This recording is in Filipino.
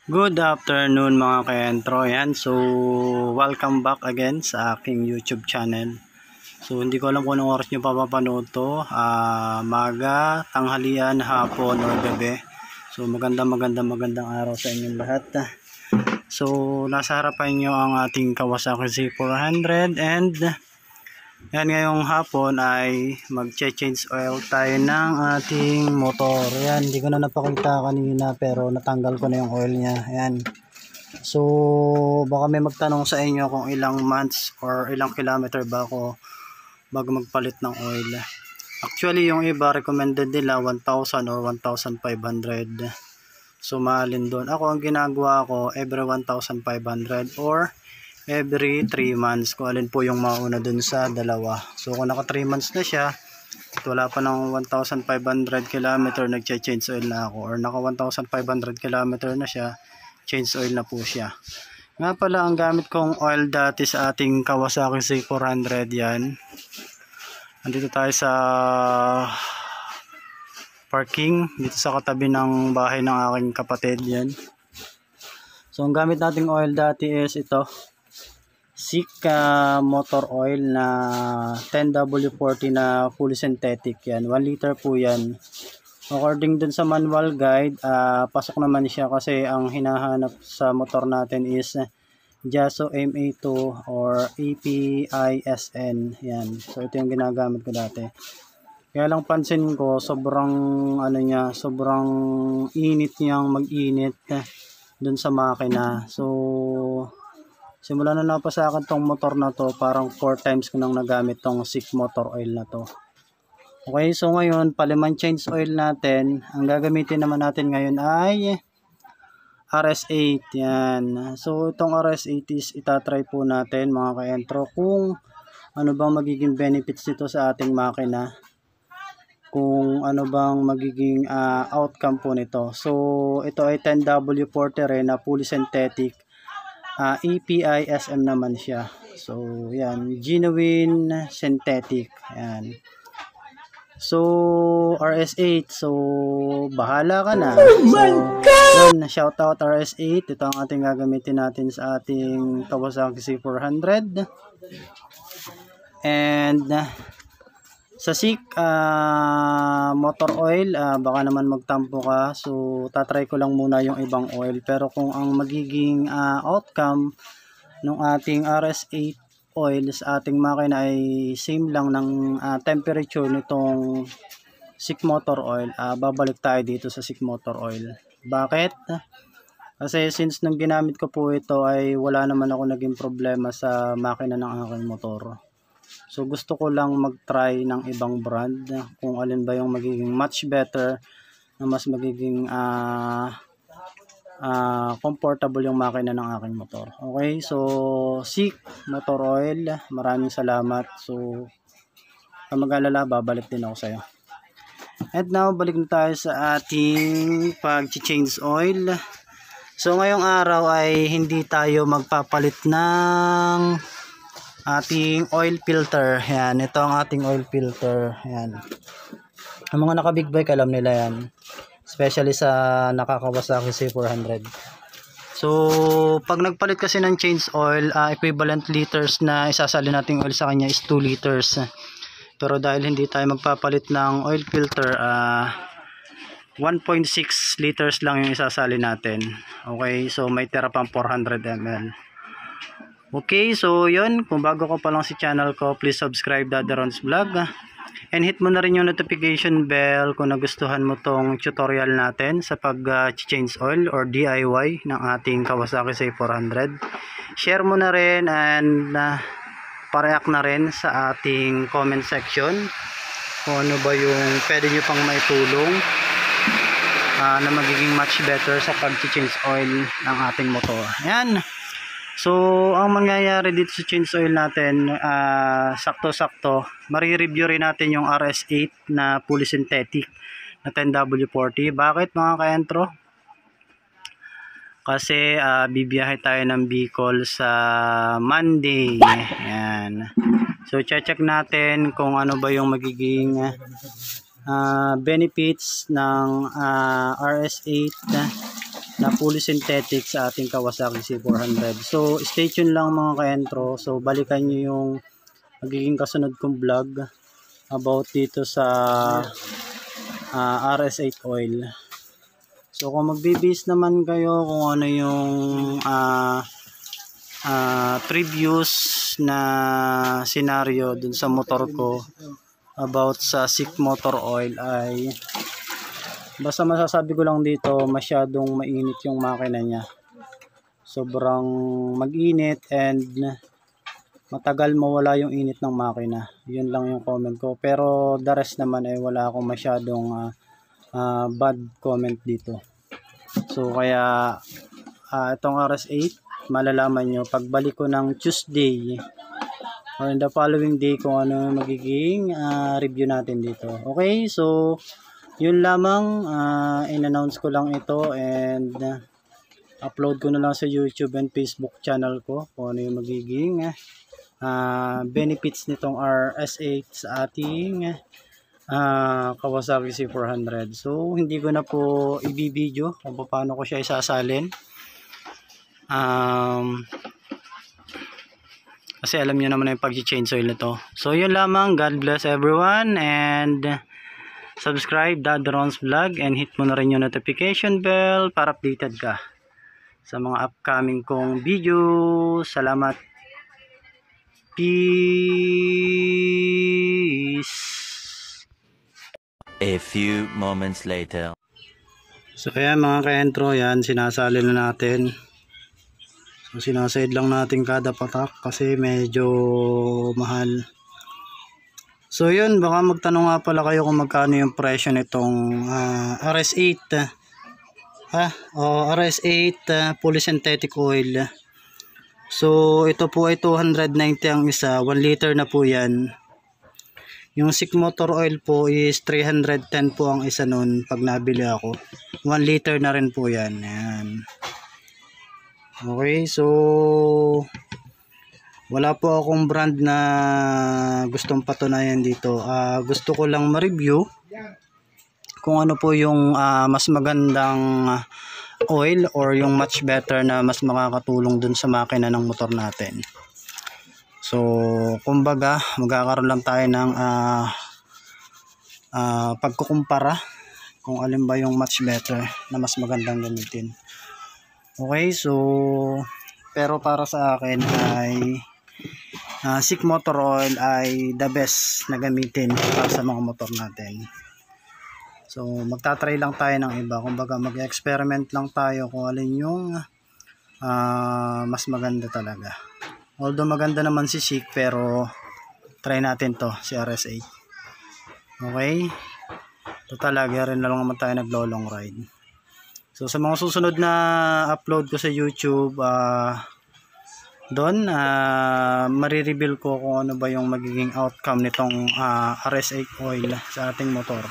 Good afternoon mga ka-entro. Yan. So, welcome back again sa aking YouTube channel. So, hindi ko alam kung anong oras nyo papapanood to. Maga, tanghalian, hapon, or gabi. So, magandang araw sa inyong lahat. So, nasa harapan nyo ang ating Kawasaki Z400 and yan, ngayong hapon ay mag-change oil tayo ng ating motor. Yan, hindi ko na napakita kanina pero natanggal ko na yung oil niya. Yan. So, baka may magtanong sa inyo kung ilang months or ilang kilometer ba ako bago magpalit ng oil. Actually, yung iba recommended nila 1,000 or 1,500. So, maalin doon. Ako, ang ginagawa ko every 1,500 or every 3 months, kung alin po yung mauna dun sa dalawa. So kung naka 3 months na siya at wala pa ng 1,500 km, nagche-change oil na ako, or naka 1,500 km na siya, change oil na po siya. Nga pala, ang gamit kong oil dati sa ating Kawasaki Z400, yan. Andito tayo sa parking dito sa katabi ng bahay ng aking kapatid, yan. So ang gamit nating oil dati is ito, Sika motor oil na 10W40 na fully synthetic. Yan, 1 liter po yan. According dun sa manual guide, pasok naman siya kasi ang hinahanap sa motor natin is Jaso MA2 or APISN. Yan, so ito yung ginagamit ko dati. Kaya lang pansin ko sobrang sobrang init niyang mag-init dun sa makina. So simula na napasakan tong motor na to, parang 4 times ko nang nagamit tong Sik motor oil na to. Okay, so ngayon, paliman change oil natin. Ang gagamitin naman natin ngayon ay RS8. Yan. So, itong RS8 is itatry po natin mga ka-entro kung ano bang magiging benefits nito sa ating makina. Kung ano bang magiging outcome po nito. So, ito ay 10W40 rin na fully synthetic. APISM naman siya. So, yan. Genuine synthetic. Yan. So, RS8. So, bahala ka na. Oh my God! Yun, shout out RS8. Ito ang ating gagamitin natin sa ating Kawasaki Z400. And, sa Sik motor oil, baka naman magtampo ka. So, tatry ko lang muna yung ibang oil. Pero kung ang magiging outcome ng ating RS8 oil sa ating makina ay same lang ng temperature nitong Sik motor oil, babalik tayo dito sa Sik motor oil. Bakit? Kasi since nung ginamit ko po ito ay wala naman ako naging problema sa makina ng aking motor. So gusto ko lang mag-try ng ibang brand kung alin ba yung magiging much better, na mas magiging comfortable yung makina ng aking motor. Okay, so Sik motor oil, maraming salamat. So kung mag-alala, babalik din ako sa'yo. And now, balik na tayo sa ating pag-change oil. So ngayong araw ay hindi tayo magpapalit ng ating oil filter. Yan, ito ang ating oil filter. Yan. Ang mga naka-big bike alam nila yan. Especially sa nakakawasaki Z400. So, pag nagpalit kasi ng change oil, equivalent liters na isasalin nating oil sa kanya is 2 liters. Pero dahil hindi tayo magpapalit ng oil filter, 1.6 liters lang yung isasalin natin. Okay, so may tira pang 400 ml. Okay, so yun, kung bago ko pa lang si channel ko, please subscribe Daddy Ron's Vlog. And hit mo na rin yung notification bell kung nagustuhan mo tong tutorial natin sa pag-change oil or DIY ng ating Kawasaki Z400. Share mo na rin and pareact na rin sa ating comment section kung ano ba yung pwede nyo pang maitulong na magiging much better sa pag-change oil ng ating motor. Ayan. So, ang mangyayari dito sa change oil natin, sakto-sakto, marireview rin natin yung RS8 na fully synthetic na 10W40. Bakit mga ka-entro? Kasi bibiyahe tayo ng Bicol sa Monday. Ayan. So, check natin kung ano ba yung magiging benefits ng RS8 na fully synthetic sa ating Kawasaki C400. So stay tuned lang mga ka-entro. So balikan nyo yung magiging kasunod kong vlog about dito sa RS8 oil. So kung magbibis naman kayo kung ano yung previous na scenario dun sa motor ko about sa SICK motor oil, ay basta masasabi ko lang dito, masyadong mainit yung makina niya. Sobrang mag-init and matagal mawala yung init ng makina. Yun lang yung comment ko. Pero the rest naman ay wala akong masyadong bad comment dito. So kaya itong RS8, malalaman nyo pagbalik ko ng Tuesday or in the following day kung ano magiging review natin dito. Okay, so yun lamang, in-announce ko lang ito and upload ko na lang sa YouTube and Facebook channel ko kung ano yung magiging benefits nitong RS8 sa ating Kawasaki C400. So hindi ko na po i-video kung paano ko siya isasalin, kasi alam nyo naman yung pag-change oil nito. So yun lamang, God bless everyone and subscribe Dad Ron's Vlog and hit mo na rin yung notification bell para updated ka sa mga upcoming kong video. Salamat. Peace. A few moments later. So kaya mga ka-entro, yan sinasali na natin. So sinaside lang natin kada patak kasi medyo mahal. So yun, baka magtanong nga pala kayo kung magkano yung presyo nitong RS8 RS8 fully synthetic oil. So ito po ay 290 ang isa, 1 liter na po yan. Yung SICK motor oil po is 310 po ang isa nun pag nabili ako. 1 liter na rin po yan. Ayan. Okay, so wala po akong brand na gustong patunayan dito. Gusto ko lang ma-review kung ano po yung mas magandang oil or yung much better na mas makakatulong dun sa makina ng motor natin. So kumbaga magkakaroon lang tayo ng pagkukumpara kung alin ba yung much better na mas magandang gamitin. Okay, so pero para sa akin ay SICK motor oil ay the best na gamitin para sa mga motor natin. So magta-try lang tayo ng iba, kumbaga mag-experiment lang tayo kung alin yung mas maganda talaga. Although maganda naman si SICK, pero try natin to, si RS8. Okay, ito talaga rin na lang naman tayo naglo-long ride. So sa mga susunod na upload ko sa YouTube, doon marireveal ko kung ano ba yung magiging outcome nitong RS8 oil sa ating motor.